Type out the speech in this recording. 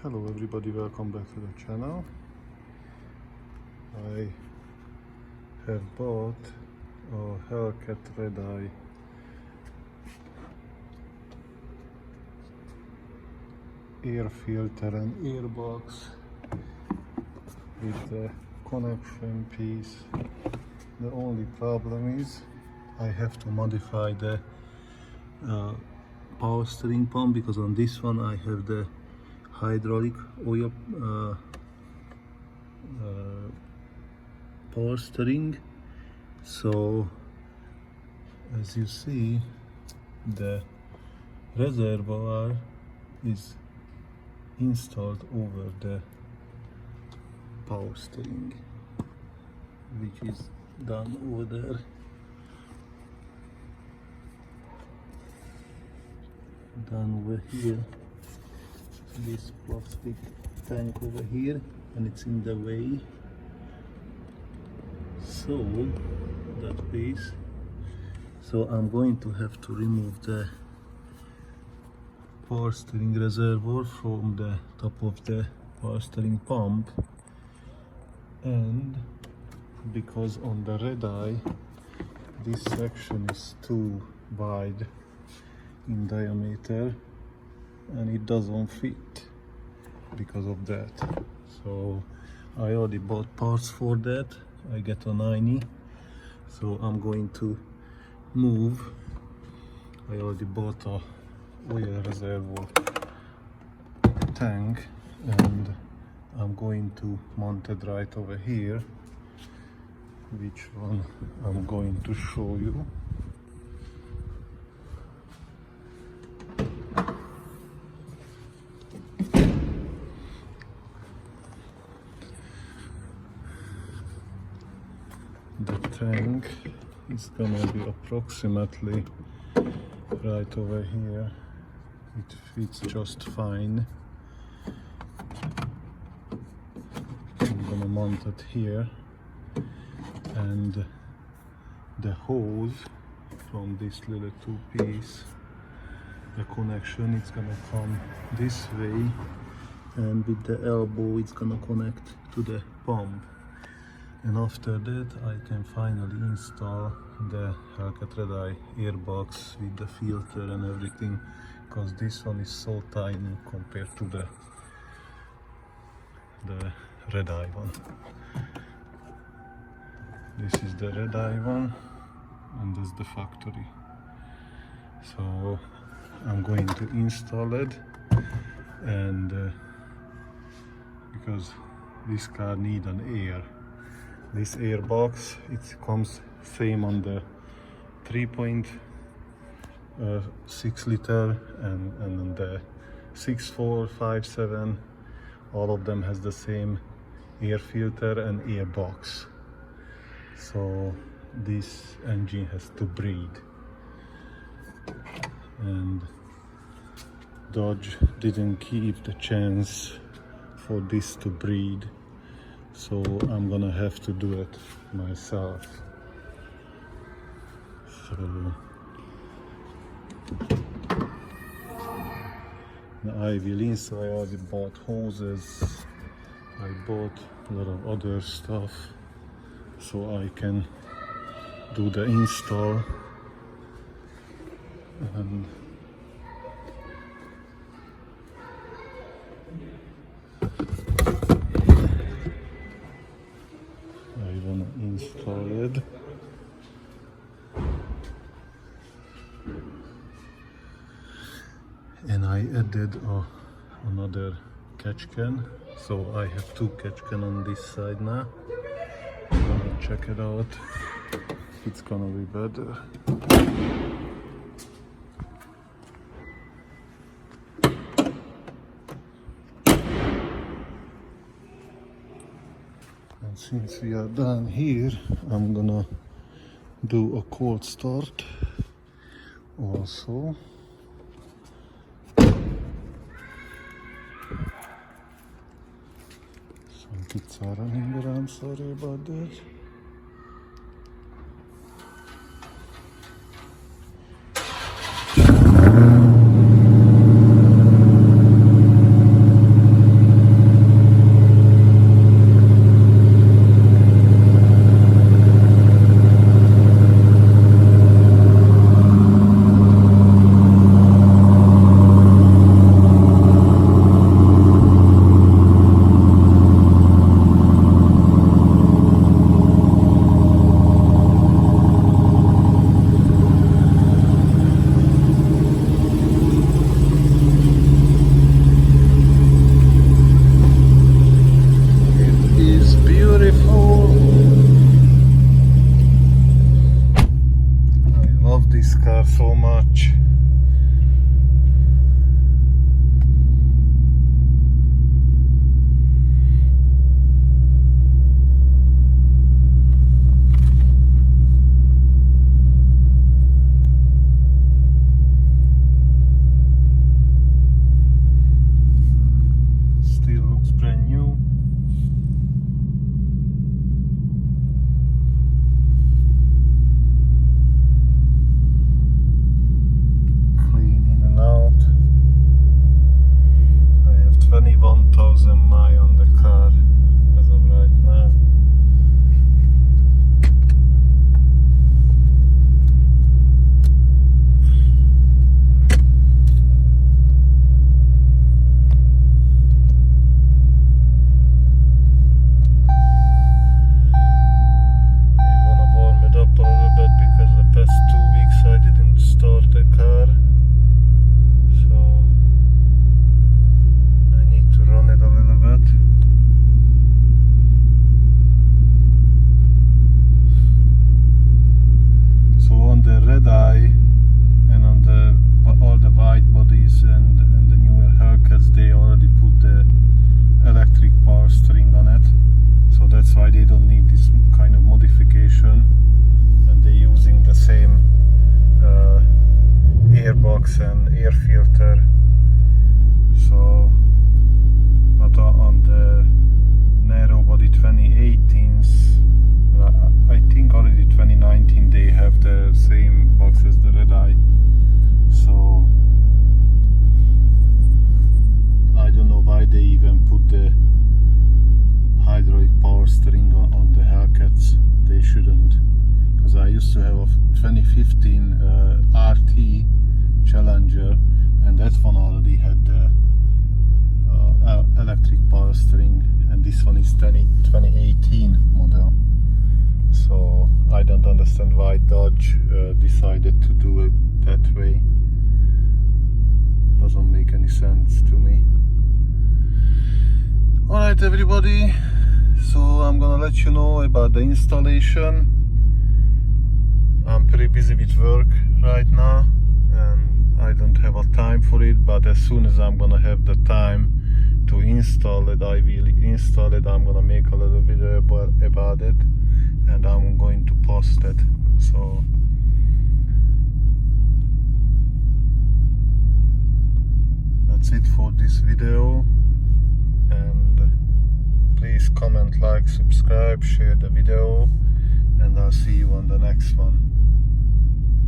Hello everybody, welcome back to the channel. I have bought a Hellcat Redeye air filter and airbox with the connection piece. The only problem is I have to modify the power steering pump, because on this one I have the hydraulic oil power steering. So as you see, the reservoir is installed over the power steering, which is done over there. Done over here, this plastic tank over here, and it's in the way, so that piece. So I'm going to have to remove the power steering reservoir from the top of the power steering pump, and because on the Redeye this section is too wide in diameter and it doesn't fit because of that. So I already bought parts for that. I get a 90, so I'm going to move. I already bought a oil reservoir tank and I'm going to mount it right over here, which one I'm going to show you. The tank is gonna be approximately right over here. It fits just fine. I'm gonna mount it here, and the hose from this little two-piece, the connection, it's gonna come this way, and with the elbow it's gonna connect to the pump. And after that I can finally install the Hellcat Redeye airbox with the filter and everything, because this one is so tiny compared to the Redeye one. This is the Redeye one, and this is the factory. So I'm going to install it, and because this car needs an air. This airbox, it comes same on the 3.6 liter and on the 6.4, 5.7. All of them has the same air filter and airbox. So this engine has to breathe. And Dodge didn't give the chance for this to breathe. So I'm gonna have to do it myself. So I will install. I already bought hoses, I bought a lot of other stuff so I can do the install. And install it. And I added another catch can, so I have two catch can on this side now. I'm gonna check it out. It's gonna be better. And since we are done here, I'm gonna do a cold start also. Some kids are running around, sorry about that. 4,000 miles on the car as of right now. Redeye and on all the wide bodies and the newer Hellcats, they already put the electric power steering on it, so that's why they don't need this kind of modification, and they're using the same airbox and air filter. So but on the narrow body 2018s, I think already 2019 they have the same box as the Redeye, so I don't know why they even put the hydraulic power steering on the Hellcats. They shouldn't, because I used to have a 2015 RT Challenger, and that one already had the electric power steering, and this one is 2018 model. So I don't understand why Dodge decided to do it that way. Doesn't make any sense to me. Alright everybody, so I'm gonna let you know about the installation. I'm pretty busy with work right now and I don't have a time for it, but as soon as I'm gonna have the time to install it, I will install it. I'm gonna make a little video about it, and I'm going to post it. So that's it for this video, and please comment, like, subscribe, share the video, and I'll see you on the next one.